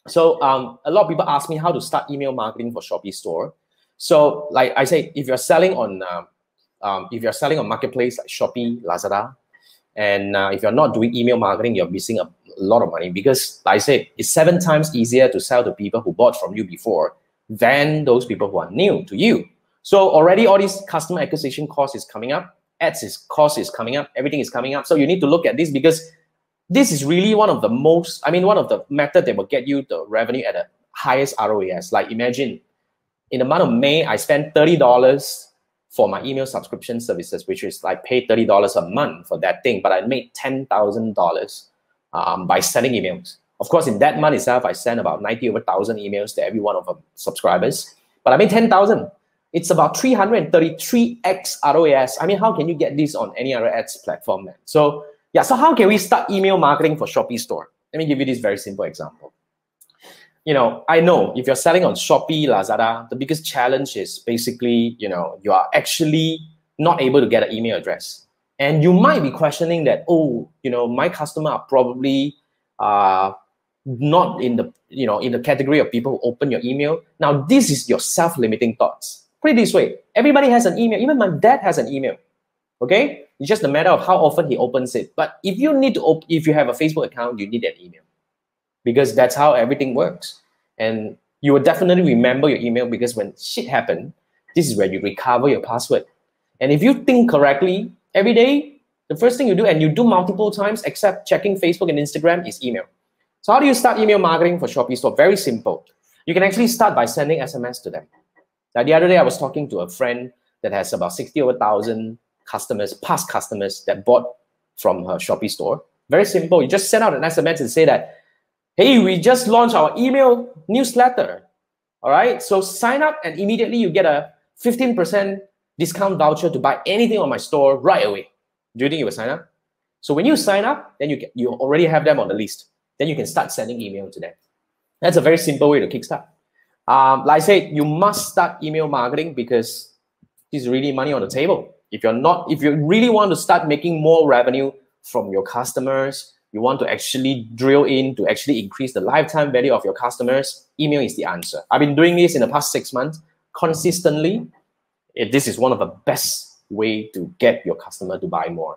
So a lot of people ask me how to start email marketing for Shopee store. So like I say, if you're selling on marketplace like Shopee, Lazada, and if you're not doing email marketing, you're missing a lot of money, because like I said, it's 7 times easier to sell to people who bought from you before than those people who are new to you. So already all these customer acquisition cost is coming up, cost is coming up, everything is coming up. So you need to look at this, because this is really one of the method that will get you the revenue at the highest ROAS. Like imagine, in the month of May, I spent $30 for my email subscription services, which is like pay $30 a month for that thing, but I made $10,000 by sending emails. Of course, in that month itself, I sent about 90,000 emails to every one of the subscribers, but I made 10,000. It's about 333x ROAS. I mean, how can you get this on any other ads platform, man? So yeah, so how can we start email marketing for Shopee store? Let me give you this very simple example. I know if you're selling on Shopee, Lazada, the biggest challenge is basically, you are actually not able to get an email address. And you might be questioning that, my customer are probably not in the category of people who open your email. Now, this is your self-limiting thoughts. Put it this way, everybody has an email. Even my dad has an email, okay? It's just a matter of how often he opens it. But if you if you have a Facebook account, you need an email, because that's how everything works. And you will definitely remember your email, because when shit happens, this is where you recover your password. And if you think correctly, every day, the first thing you do, and you do multiple times except checking Facebook and Instagram, is email. So how do you start email marketing for Shopee store? Very simple. You can actually start by sending SMS to them. Now, the other day, I was talking to a friend that has about 60,000 customers, past customers that bought from her Shopee store. Very simple. You just send out an SMS and say that, hey, we just launched our email newsletter. All right, so sign up and immediately you get a 15% discount voucher to buy anything on my store right away. Do you think you will sign up? So when you sign up, then you already have them on the list. Then you can start sending email to them. That's a very simple way to kickstart. Like I said, you must start email marketing, because there's really money on the table. If you really want to start making more revenue from your customers, you want to actually drill in to actually increase the lifetime value of your customers, email is the answer. I've been doing this in the past 6 months consistently. This is one of the best way to get your customer to buy more.